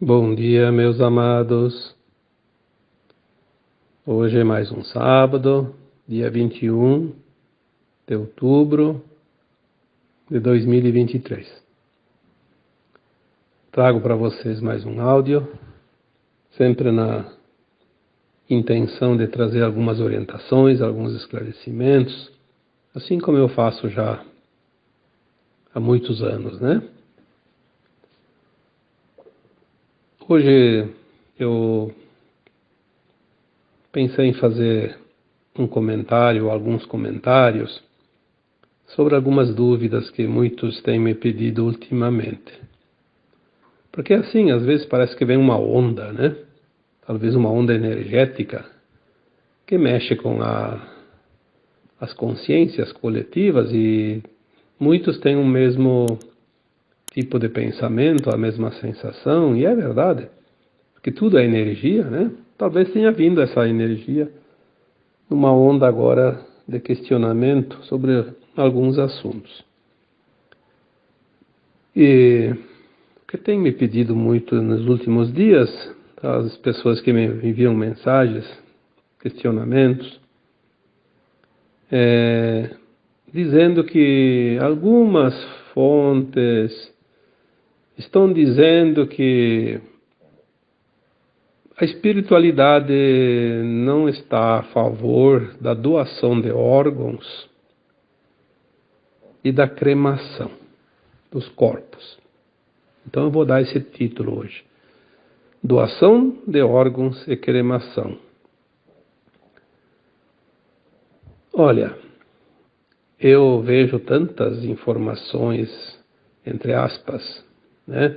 Bom dia, meus amados. Hoje é mais um sábado, dia 21 de outubro de 2023. Trago para vocês mais um áudio, sempre na intenção de trazer algumas orientações, alguns esclarecimentos, assim como eu faço já há muitos anos, né? Hoje eu pensei em fazer um comentário, alguns comentários, sobre algumas dúvidas que muitos têm me pedido ultimamente. Porque assim, às vezes parece que vem uma onda, né? Talvez uma onda energética que mexe com as consciências coletivas e muitos têm o mesmo tipo de pensamento, a mesma sensação, e é verdade, porque tudo é energia, né? Talvez tenha vindo essa energia numa onda agora de questionamento sobre alguns assuntos. E o que tem me pedido muito nos últimos dias, as pessoas que me enviam mensagens, questionamentos, dizendo que algumas fontes estão dizendo que a espiritualidade não está a favor da doação de órgãos e da cremação dos corpos. Então eu vou dar esse título hoje: doação de órgãos e cremação. Olha, eu vejo tantas informações, entre aspas, né,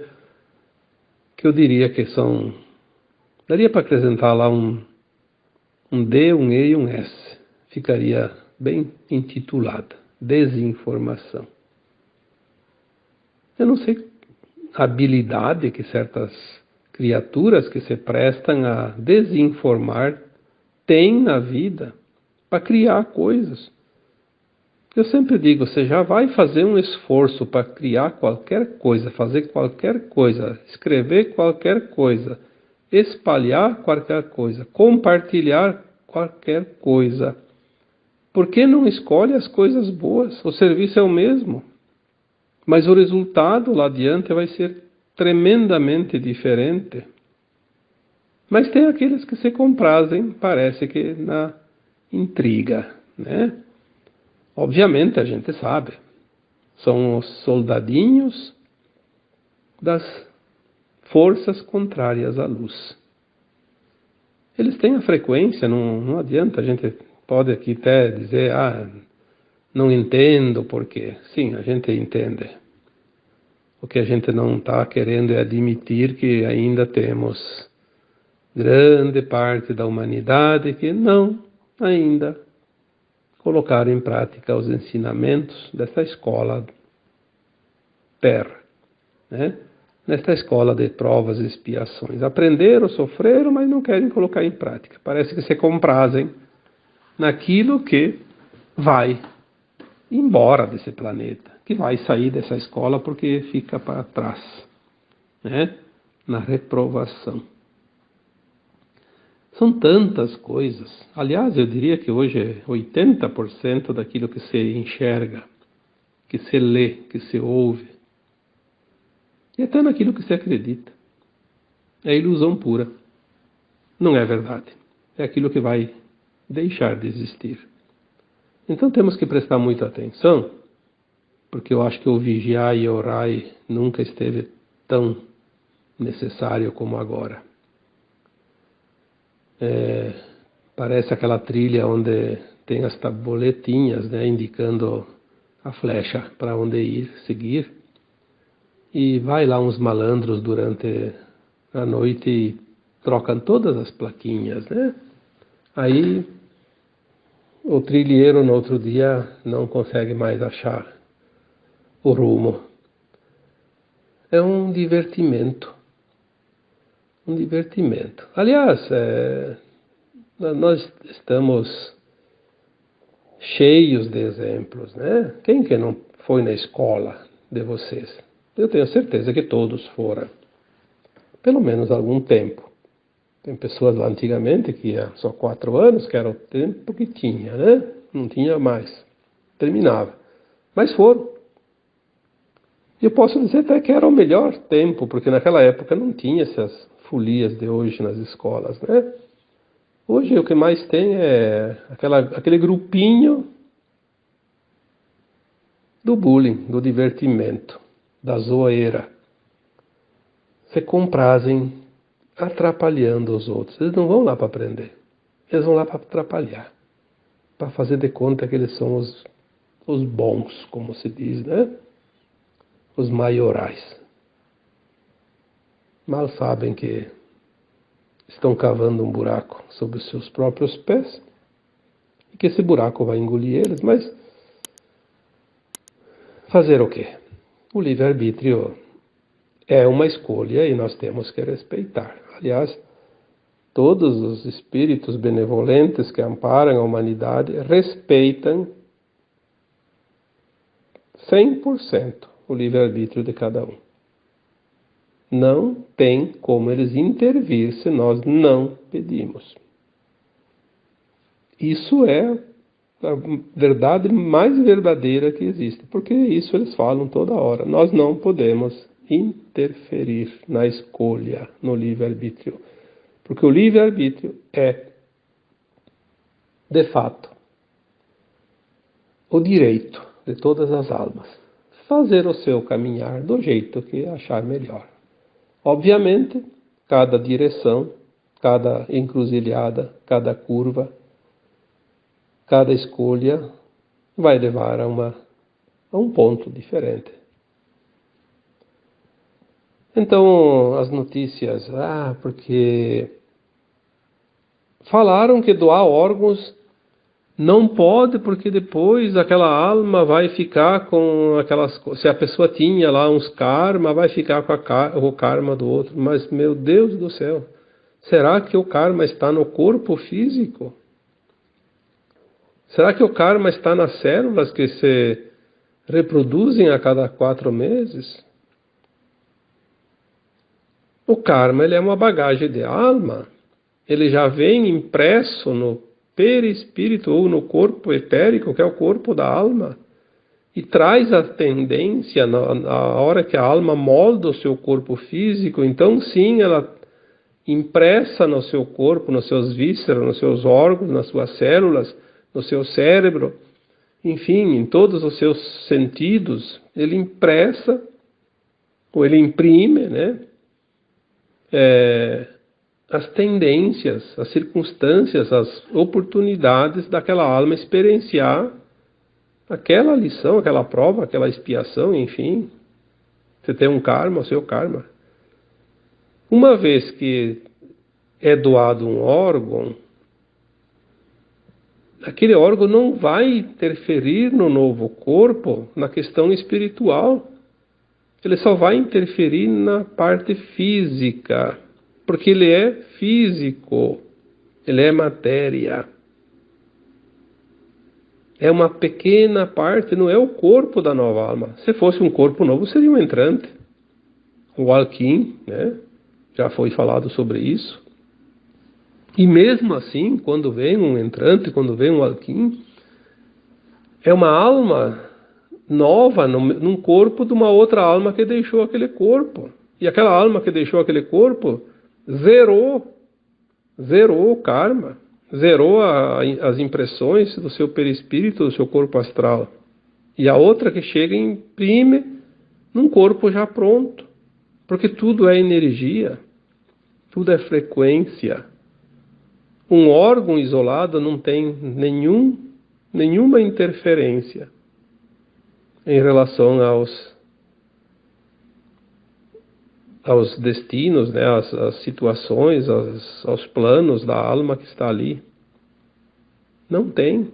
que eu diria que daria para acrescentar lá um D, um E e um S. Ficaria bem intitulada: desinformação. Eu não sei a habilidade que certas criaturas que se prestam a desinformar têm na vida para criar coisas. Eu sempre digo, você já vai fazer um esforço para criar qualquer coisa, fazer qualquer coisa, escrever qualquer coisa, espalhar qualquer coisa, compartilhar qualquer coisa. Por que não escolhe as coisas boas? O serviço é o mesmo, mas o resultado lá adiante vai ser tremendamente diferente. Mas tem aqueles que se comprazem, parece que na intriga, né? Obviamente a gente sabe, são os soldadinhos das forças contrárias à luz. Eles têm a frequência, não adianta, a gente pode aqui até dizer, não entendo por quê. Sim, a gente entende. O que a gente não está querendo é admitir que ainda temos grande parte da humanidade que não ainda colocaram em prática os ensinamentos dessa escola terra, né? Nesta escola de provas e expiações. Aprenderam, sofreram, mas não querem colocar em prática. Parece que se comprazem naquilo que vai embora desse planeta, que vai sair dessa escola porque fica para trás, né? Na reprovação. São tantas coisas. Aliás, eu diria que hoje 80% daquilo que se enxerga, que se lê, que se ouve, e até naquilo que se acredita, é ilusão pura. Não é verdade. É aquilo que vai deixar de existir. Então temos que prestar muita atenção, porque eu acho que o vigiar e orar nunca esteve tão necessário como agora. Parece aquela trilha onde tem as tabuletinhas, né, indicando a flecha para onde ir, seguir. E vai lá uns malandros durante a noite e trocam todas as plaquinhas, né? Aí o trilheiro no outro dia não consegue mais achar o rumo. É um divertimento. Um divertimento. Aliás, nós estamos cheios de exemplos, né? Quem que não foi na escola de vocês? Eu tenho certeza que todos foram. pelo menos algum tempo. Tem pessoas lá antigamente que ia só 4 anos, que era o tempo que tinha, né? Não tinha mais. Terminava. Mas foram. E eu posso dizer até que era o melhor tempo, porque naquela época não tinha essas folias de hoje nas escolas, né? Hoje o que mais tem é aquele grupinho do bullying, do divertimento, da zoeira. Se comprazem atrapalhando os outros. Eles não vão lá para aprender. Eles vão lá para atrapalhar. Para fazer de conta que eles são os bons, como se diz, né? Os maiorais. Mal sabem que estão cavando um buraco sob os seus próprios pés e que esse buraco vai engolir eles, mas fazer o quê? O livre-arbítrio é uma escolha e nós temos que respeitar. Aliás, todos os espíritos benevolentes que amparam a humanidade respeitam 100% o livre-arbítrio de cada um. Não tem como eles intervir se nós não pedimos. Isso é a verdade mais verdadeira que existe, porque isso eles falam toda hora. Nós não podemos interferir na escolha, no livre-arbítrio, porque o livre-arbítrio é, de fato, o direito de todas as almas fazer o seu caminhar do jeito que achar melhor. Obviamente, cada direção, cada encruzilhada, cada curva, cada escolha vai levar a um ponto diferente. Então, as notícias, porque falaram que doar órgãos não pode, porque depois aquela alma vai ficar com aquelas coisas. Se a pessoa tinha lá uns karma, vai ficar com o karma do outro. Mas, meu Deus do céu, será que o karma está no corpo físico? Será que o karma está nas células que se reproduzem a cada 4 meses? O karma, ele é uma bagagem de alma. Ele já vem impresso no perispírito ou no corpo etérico, que é o corpo da alma, e traz a tendência, na hora que a alma molda o seu corpo físico, então sim, ela impressa no seu corpo, nos seus vísceras, nos seus órgãos, nas suas células, no seu cérebro, enfim, em todos os seus sentidos, ele impressa, ou ele imprime, né? As tendências, as circunstâncias, as oportunidades daquela alma experienciar aquela lição, aquela prova, aquela expiação, enfim. Você tem um karma, o seu karma. Uma vez que é doado um órgão, aquele órgão não vai interferir no novo corpo, na questão espiritual. Ele só vai interferir na parte física, porque ele é físico, ele é matéria. É uma pequena parte, não é o corpo da nova alma. Se fosse um corpo novo, seria um entrante. O Alquim, né? Já foi falado sobre isso. E mesmo assim, quando vem um entrante, quando vem um Alquim, é uma alma nova num corpo de uma outra alma que deixou aquele corpo. E aquela alma que deixou aquele corpo zerou o karma, zerou as impressões do seu perispírito, do seu corpo astral. E a outra que chega imprime num corpo já pronto. Porque tudo é energia, tudo é frequência. Um órgão isolado não tem nenhuma interferência em relação aos destinos, né, às situações, aos planos da alma que está ali. Não tem.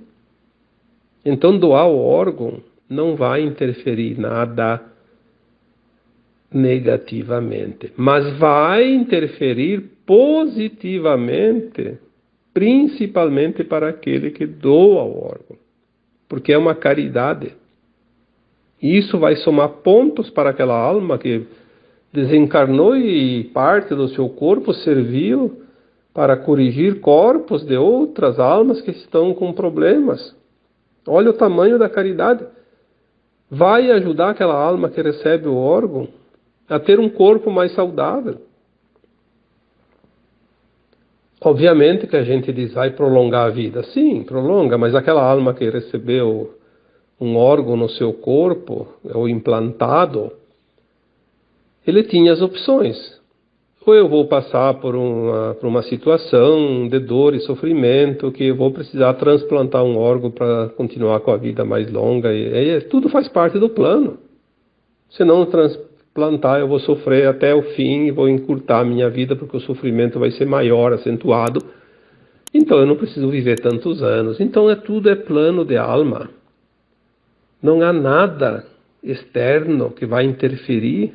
Então doar o órgão não vai interferir nada negativamente, mas vai interferir positivamente, principalmente para aquele que doa o órgão, porque é uma caridade. E isso vai somar pontos para aquela alma que desencarnou e parte do seu corpo serviu para corrigir corpos de outras almas que estão com problemas. Olha o tamanho da caridade. Vai ajudar aquela alma que recebe o órgão a ter um corpo mais saudável. Obviamente que a gente diz, vai prolongar a vida. Sim, prolonga, mas aquela alma que recebeu um órgão no seu corpo, ou implantado, ele tinha as opções. Ou eu vou passar por uma situação de dor e sofrimento, que eu vou precisar transplantar um órgão para continuar com a vida mais longa. E tudo faz parte do plano. Se não transplantar, eu vou sofrer até o fim e vou encurtar a minha vida, porque o sofrimento vai ser maior, acentuado. Então eu não preciso viver tantos anos. Então tudo é plano de alma. Não há nada externo que vai interferir.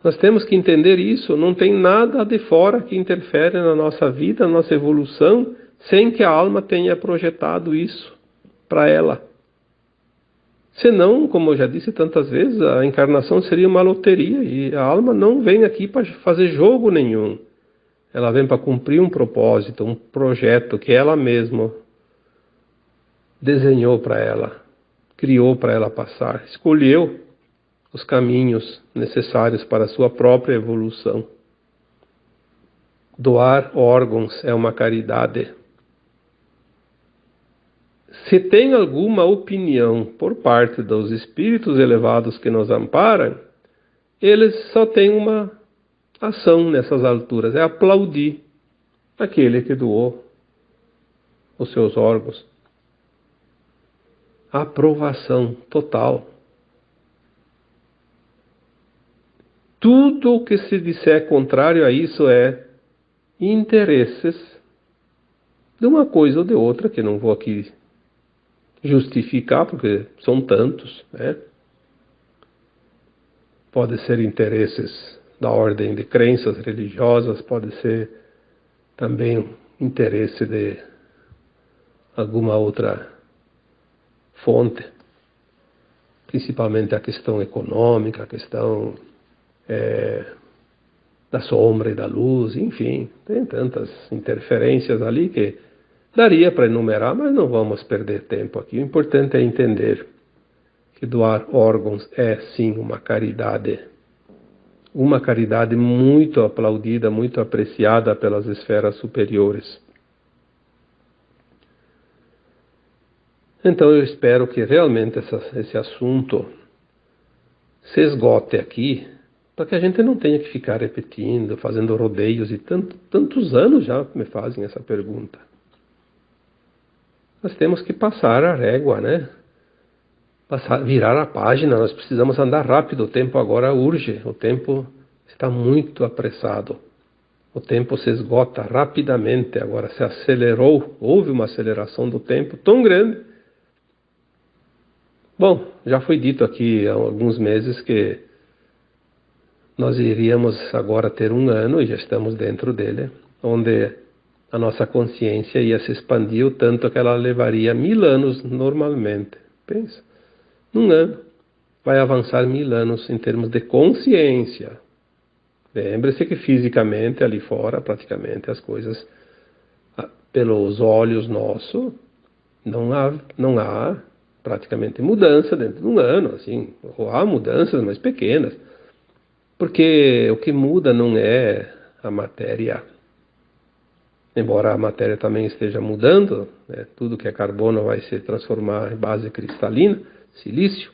Nós temos que entender isso. Não tem nada de fora que interfere na nossa vida, na nossa evolução, sem que a alma tenha projetado isso para ela. Senão, como eu já disse tantas vezes, a encarnação seria uma loteria e a alma não vem aqui para fazer jogo nenhum. Ela vem para cumprir um propósito, um projeto que ela mesma desenhou para ela, criou para ela passar, escolheu os caminhos necessários para a sua própria evolução. Doar órgãos é uma caridade. Se tem alguma opinião por parte dos espíritos elevados que nos amparam, eles só têm uma ação nessas alturas, é aplaudir aquele que doou os seus órgãos. Aprovação total. Tudo o que se disser contrário a isso é interesses de uma coisa ou de outra, que não vou aqui justificar, porque são tantos, né? Pode ser interesses da ordem de crenças religiosas, pode ser também interesse de alguma outra fonte, principalmente a questão econômica, a questão da sombra e da luz, enfim, tem tantas interferências ali que daria para enumerar, mas não vamos perder tempo aqui. O importante é entender que doar órgãos é sim uma caridade muito aplaudida, muito apreciada pelas esferas superiores. Então eu espero que realmente esse assunto se esgote aqui, para que a gente não tenha que ficar repetindo, fazendo rodeios, e tantos anos já me fazem essa pergunta. Nós temos que passar a régua, né? Virar a página, nós precisamos andar rápido, o tempo agora urge, o tempo está muito apressado. O tempo se esgota rapidamente, agora se acelerou, houve uma aceleração do tempo tão grande. Bom, já foi dito aqui há alguns meses que nós iríamos agora ter um ano, e já estamos dentro dele, onde a nossa consciência ia se expandir o tanto que ela levaria 1000 anos normalmente. Pensa, num ano vai avançar 1000 anos em termos de consciência. Lembre-se que fisicamente ali fora, praticamente as coisas pelos olhos nossos, não há praticamente mudança dentro de um ano, assim, há mudanças mais pequenas. Porque o que muda não é a matéria, embora a matéria também esteja mudando, né? Tudo que é carbono vai se transformar em base cristalina, silício,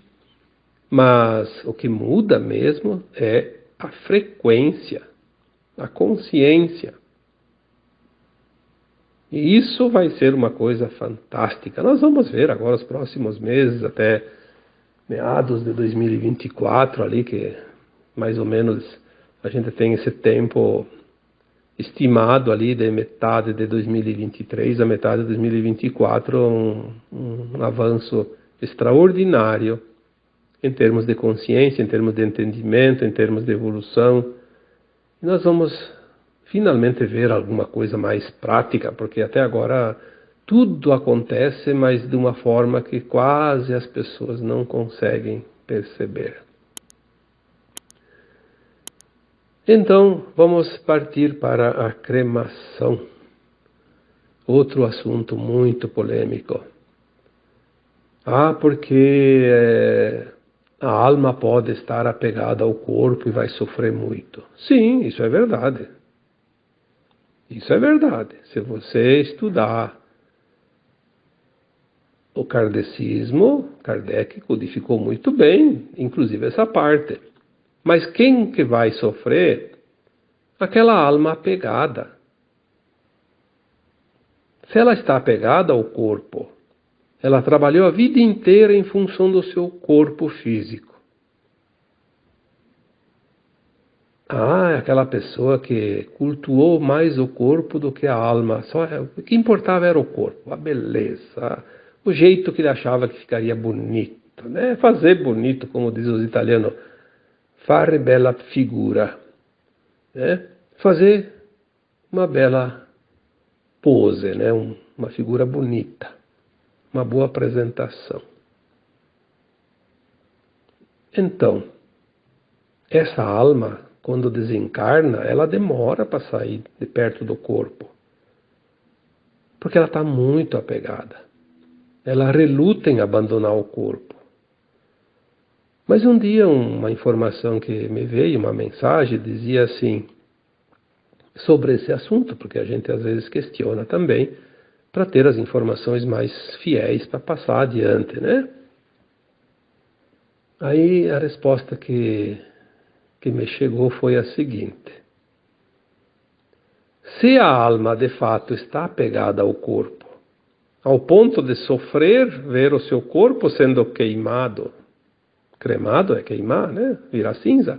mas o que muda mesmo é a frequência, a consciência. E isso vai ser uma coisa fantástica. Nós vamos ver agora os próximos meses, até meados de 2024 ali, que mais ou menos a gente tem esse tempo estimado ali de metade de 2023 a metade de 2024, um avanço extraordinário em termos de consciência, em termos de entendimento, em termos de evolução. E nós vamos finalmente ver alguma coisa mais prática, porque até agora tudo acontece, mas de uma forma que quase as pessoas não conseguem perceber. Então, vamos partir para a cremação. Outro assunto muito polêmico. Porque a alma pode estar apegada ao corpo e vai sofrer muito. Sim, isso é verdade. Isso é verdade. Se você estudar o kardecismo, Kardec codificou muito bem, inclusive essa parte. Mas quem que vai sofrer? Aquela alma apegada. Se ela está apegada ao corpo, ela trabalhou a vida inteira em função do seu corpo físico. É aquela pessoa que cultuou mais o corpo do que a alma. O que importava era o corpo, a beleza, o jeito que ele achava que ficaria bonito, né? Fazer bonito, como diz os italianos, fare bella figura, né? Fazer uma bela pose, né? Uma figura bonita, uma boa apresentação. Então, essa alma, quando desencarna, ela demora para sair de perto do corpo, porque ela está muito apegada. Ela reluta em abandonar o corpo. Mas um dia uma informação que me veio, uma mensagem, dizia assim, sobre esse assunto, porque a gente às vezes questiona também, para ter as informações mais fiéis para passar adiante, né? Aí a resposta que me chegou foi a seguinte: se a alma de fato está apegada ao corpo, ao ponto de sofrer ver o seu corpo sendo queimado, cremado é queimar, né? Virar cinza,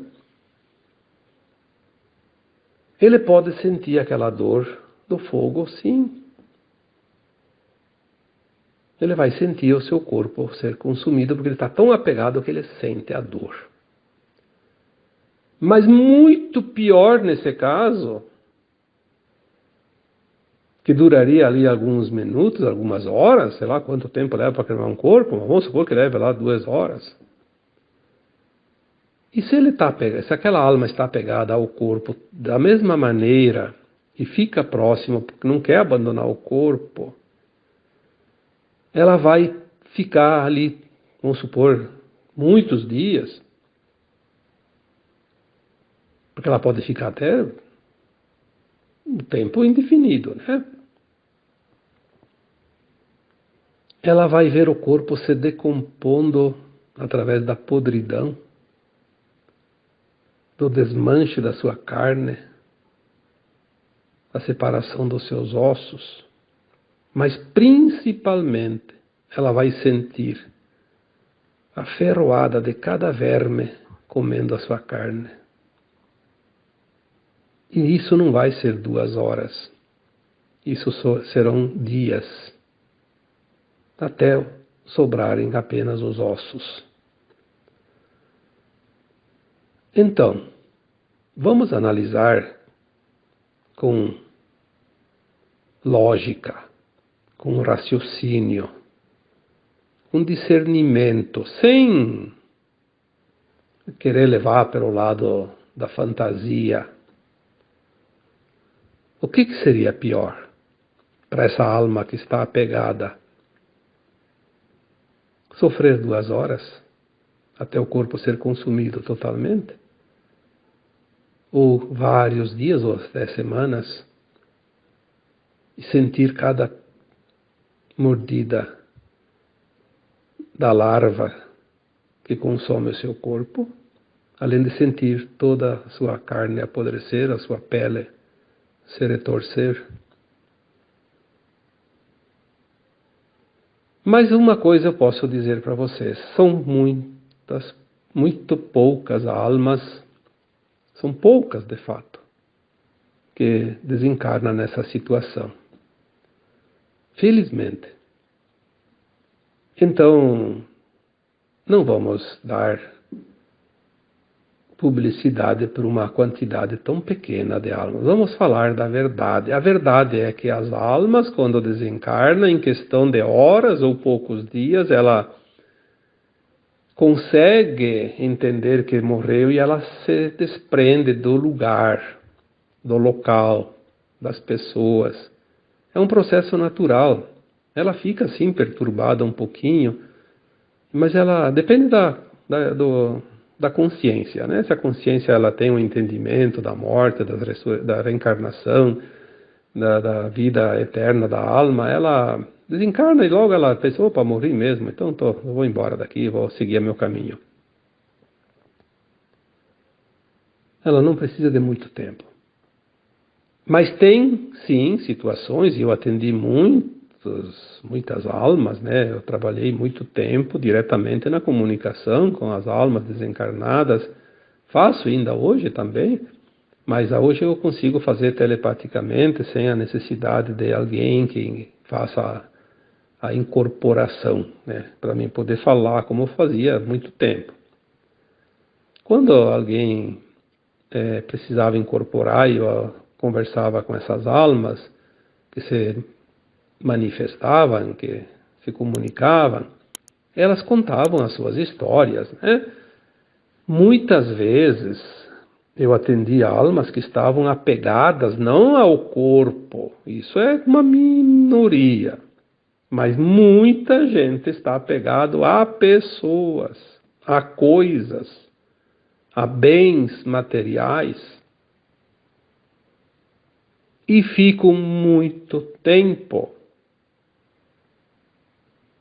ele pode sentir aquela dor do fogo, sim. Ele vai sentir o seu corpo ser consumido, porque ele está tão apegado que ele sente a dor. Mas muito pior nesse caso, que duraria ali alguns minutos, algumas horas, sei lá quanto tempo leva para cremar um corpo, vamos supor que leve lá 2 horas. E se aquela alma está apegada ao corpo da mesma maneira e fica próxima porque não quer abandonar o corpo, ela vai ficar ali, vamos supor, muitos dias, porque ela pode ficar até um tempo indefinido, né? Ela vai ver o corpo se decompondo através da podridão, do desmanche da sua carne, a separação dos seus ossos, mas principalmente ela vai sentir a ferroada de cada verme comendo a sua carne. E isso não vai ser 2 horas, isso serão dias, até sobrarem apenas os ossos. Então, vamos analisar com lógica, com raciocínio, com discernimento, sem querer levar pelo lado da fantasia. O que seria pior para essa alma que está apegada? Sofrer 2 horas até o corpo ser consumido totalmente? Ou vários dias ou até semanas e sentir cada mordida da larva que consome o seu corpo, além de sentir toda a sua carne apodrecer, a sua pele se retorcer. Mas uma coisa eu posso dizer para vocês, são muito poucas almas, são poucas de fato, que desencarnam nessa situação. Felizmente. Então, não vamos dar publicidade por uma quantidade tão pequena de almas. Vamos falar da verdade. A verdade é que as almas, quando desencarnam, em questão de horas ou poucos dias, ela consegue entender que morreu e ela se desprende do lugar, do local, das pessoas. É um processo natural. Ela fica assim perturbada um pouquinho, mas ela depende da consciência, né? Se a consciência ela tem um entendimento da morte, da reencarnação, da vida eterna da alma, ela desencarna e logo ela pensa, opa, morri mesmo, então eu vou embora daqui, vou seguir meu caminho. Ela não precisa de muito tempo. Mas tem, sim, situações, e eu atendi muitas almas, né? Eu trabalhei muito tempo diretamente na comunicação com as almas desencarnadas, faço ainda hoje também, mas hoje eu consigo fazer telepaticamente sem a necessidade de alguém que faça a incorporação, né? Para mim poder falar como eu fazia há muito tempo. Quando alguém precisava incorporar e eu conversava com essas almas que se manifestavam, que se comunicavam, elas contavam as suas histórias, né? Muitas vezes eu atendi almas que estavam apegadas não ao corpo, isso é uma minoria, mas muita gente está apegado a pessoas, a coisas, a bens materiais e ficam muito tempo.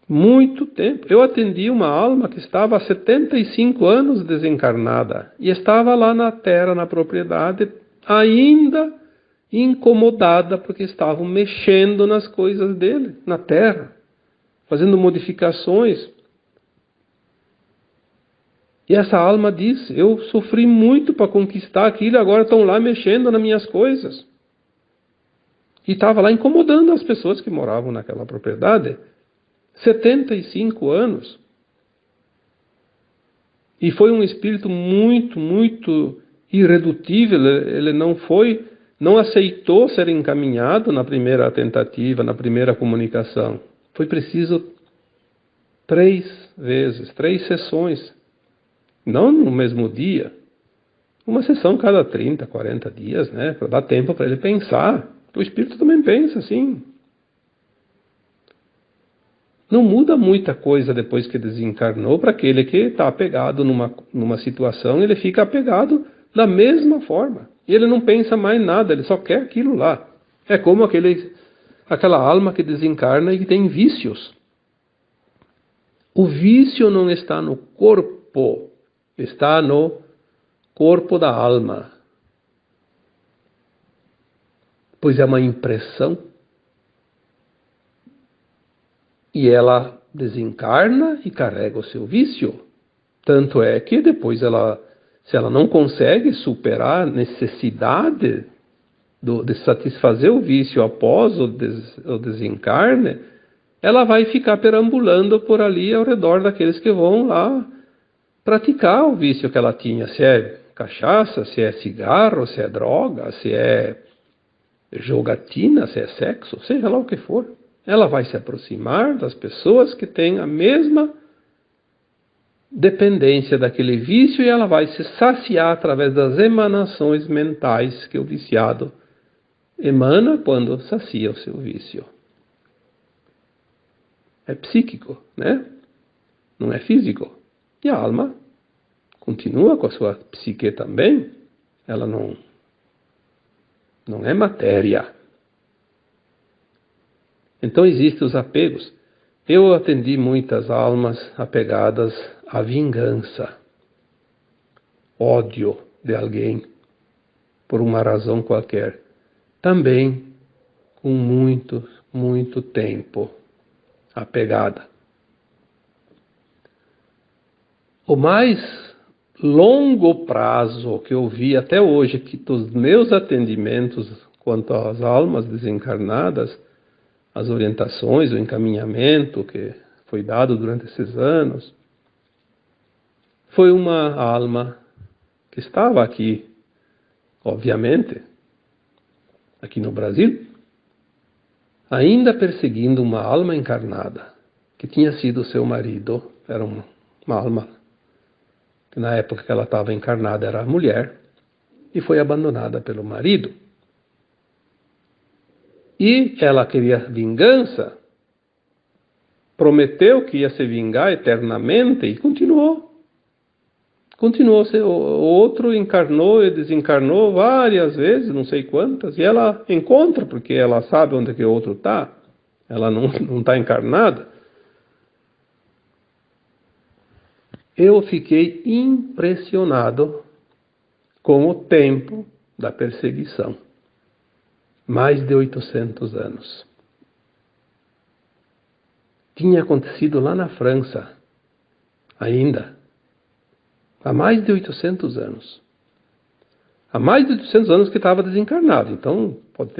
Muito tempo. Eu atendi uma alma que estava há 75 anos desencarnada e estava lá na terra, na propriedade, ainda incomodada porque estavam mexendo nas coisas dele, na terra, fazendo modificações. E essa alma disse, eu sofri muito para conquistar aquilo, agora estão lá mexendo nas minhas coisas. E estava lá incomodando as pessoas que moravam naquela propriedade. 75 anos. E foi um espírito muito, muito irredutível. Ele não aceitou ser encaminhado na primeira tentativa, na primeira comunicação. Foi preciso 3 vezes, 3 sessões. Não no mesmo dia. Uma sessão cada 30, 40 dias, né? Para dar tempo para ele pensar. O espírito também pensa assim. Não muda muita coisa depois que desencarnou para aquele que está apegado numa situação, ele fica apegado da mesma forma. E ele não pensa mais nada, ele só quer aquilo lá. É como aquela alma que desencarna e que tem vícios. O vício não está no corpo, está no corpo da alma. Pois é uma impressão. E ela desencarna e carrega o seu vício. Tanto é que depois se ela não consegue superar a necessidade de satisfazer o vício após o desencarne, ela vai ficar perambulando por ali ao redor daqueles que vão lá praticar o vício que ela tinha. Se é cachaça, se é cigarro, se é droga, se é jogatina, se é sexo, seja lá o que for. Ela vai se aproximar das pessoas que têm a mesma dependência daquele vício e ela vai se saciar através das emanações mentais que o viciado emana quando sacia o seu vício. É psíquico, né? Não é físico. E a alma continua com a sua psique também. Ela não é matéria. Então existem os apegos. Eu atendi muitas almas apegadas à vingança, ódio de alguém, por uma razão qualquer. Também com muito, muito tempo apegada. O mais longo prazo que eu vi até hoje, que dos meus atendimentos quanto às almas desencarnadas, as orientações, o encaminhamento que foi dado durante esses anos, foi uma alma que estava aqui, obviamente, aqui no Brasil, ainda perseguindo uma alma encarnada, que tinha sido seu marido, era uma alma que na época que ela estava encarnada era mulher, e foi abandonada pelo marido. E ela queria vingança, prometeu que ia se vingar eternamente e continuou. Continuou, o outro encarnou e desencarnou várias vezes, não sei quantas, e ela encontra, porque ela sabe onde que o outro está. Ela não está encarnada. Eu fiquei impressionado com o tempo da perseguição. Mais de 800 anos. Tinha acontecido lá na França, ainda. Há mais de 800 anos. Há mais de 800 anos que estava desencarnado. Então, pode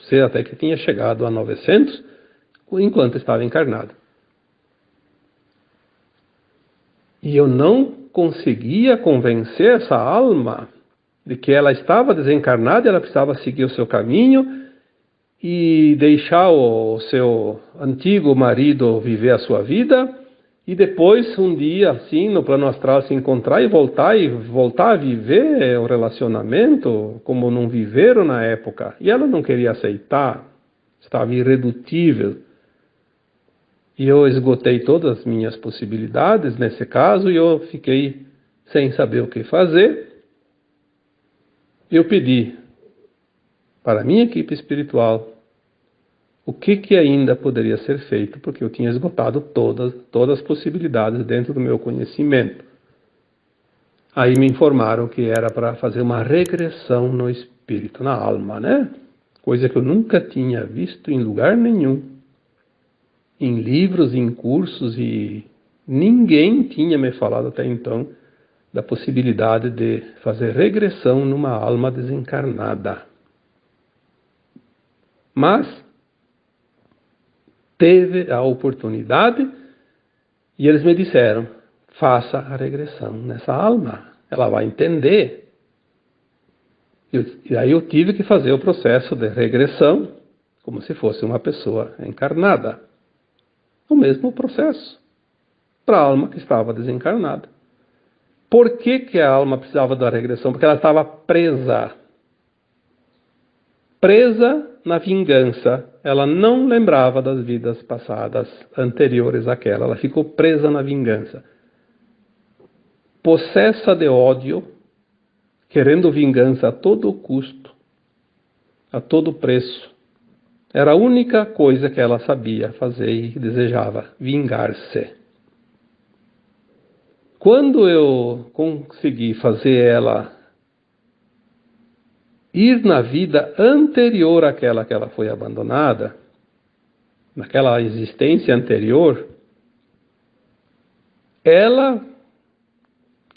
ser até que tinha chegado a 900, enquanto estava encarnado. E eu não conseguia convencer essa alma de que ela estava desencarnada e ela precisava seguir o seu caminho e deixar o seu antigo marido viver a sua vida e depois, um dia, assim, no plano astral, se encontrar e voltar a viver o relacionamento como não viveram na época. E ela não queria aceitar, estava irredutível. E eu esgotei todas as minhas possibilidades nesse caso e eu fiquei sem saber o que fazer. Eu pedi para a minha equipe espiritual o que ainda poderia ser feito, porque eu tinha esgotado todas as possibilidades dentro do meu conhecimento. Aí me informaram que era para fazer uma regressão no espírito, na alma, né? Coisa que eu nunca tinha visto em lugar nenhum. Em livros, em cursos, e ninguém tinha me falado até então da possibilidade de fazer regressão numa alma desencarnada. Mas teve a oportunidade e eles me disseram, faça a regressão nessa alma, ela vai entender. E aí eu tive que fazer o processo de regressão como se fosse uma pessoa encarnada. O mesmo processo para a alma que estava desencarnada. Por que a alma precisava da regressão? Porque ela estava presa. Presa na vingança. Ela não lembrava das vidas passadas anteriores àquela. Ela ficou presa na vingança. Possessa de ódio, querendo vingança a todo custo, a todo preço. Era a única coisa que ela sabia fazer e desejava, vingar-se. Quando eu consegui fazer ela ir na vida anterior àquela que ela foi abandonada, naquela existência anterior, ela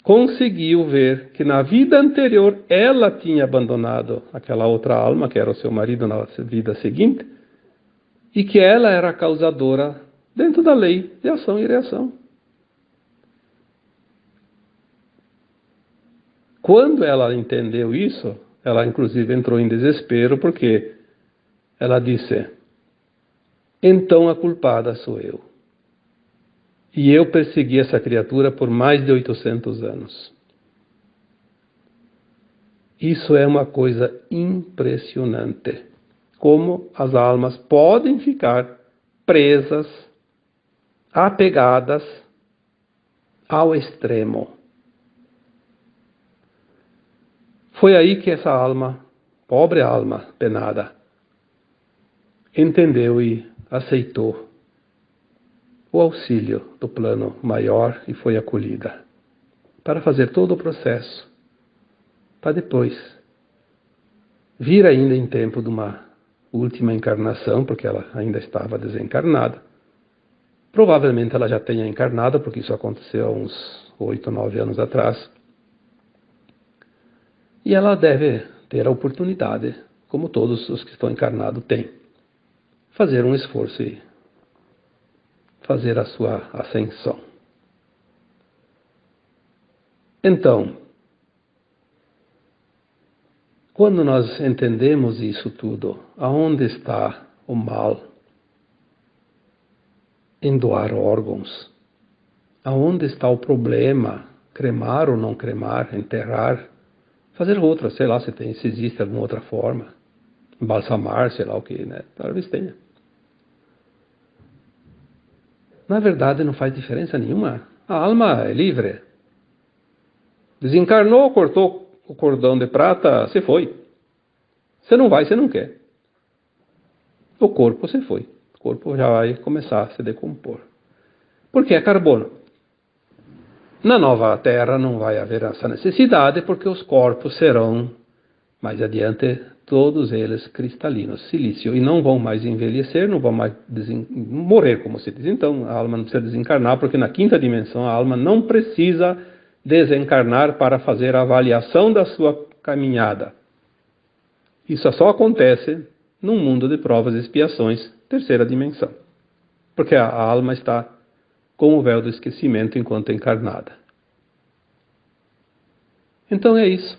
conseguiu ver que na vida anterior ela tinha abandonado aquela outra alma, que era o seu marido na vida seguinte, e que ela era a causadora dentro da lei de ação e reação. Quando ela entendeu isso, ela inclusive entrou em desespero, porque ela disse, então a culpada sou eu. E eu persegui essa criatura por mais de 800 anos. Isso é uma coisa impressionante. Como as almas podem ficar presas, apegadas ao extremo. Foi aí que essa alma, pobre alma penada, entendeu e aceitou o auxílio do plano maior e foi acolhida para fazer todo o processo, para depois vir ainda em tempo de uma última encarnação, porque ela ainda estava desencarnada. Provavelmente ela já tenha encarnado, porque isso aconteceu há uns 8, 9 anos atrás. E ela deve ter a oportunidade, como todos os que estão encarnados têm, fazer um esforço e fazer a sua ascensão. Então, quando nós entendemos isso tudo, aonde está o mal em doar órgãos? Aonde está o problema cremar ou não cremar, enterrar, fazer outra, sei lá se existe alguma outra forma, embalsamar, sei lá o que, né? Talvez tenha. Na verdade, não faz diferença nenhuma. A alma é livre. Desencarnou, cortou o cordão de prata, você foi. Você não vai, você não quer. O corpo, você foi. O corpo já vai começar a se decompor. Porque é carbono. Na nova Terra não vai haver essa necessidade, porque os corpos serão, mais adiante, todos eles cristalinos, silício, e não vão mais envelhecer, não vão mais morrer, como se diz. Então, a alma não precisa desencarnar, porque na quinta dimensão a alma não precisa desencarnar para fazer a avaliação da sua caminhada. Isso só acontece num mundo de provas e expiações, terceira dimensão. Porque a alma está com o véu do esquecimento enquanto encarnada. Então é isso.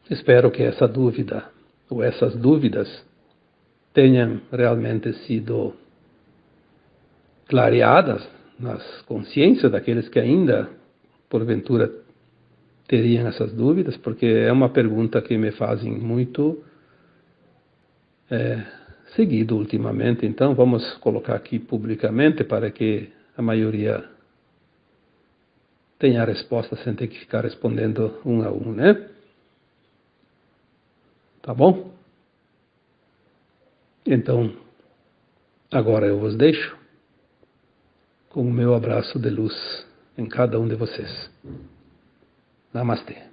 Espero que essa dúvida, ou essas dúvidas, tenham realmente sido clareadas nas consciências daqueles que ainda, porventura, teriam essas dúvidas, porque é uma pergunta que me fazem muito seguido ultimamente. Então vamos colocar aqui publicamente para que a maioria tenha a resposta sem ter que ficar respondendo um a um, né? Tá bom? Então, agora eu vos deixo com o meu abraço de luz em cada um de vocês. Namastê.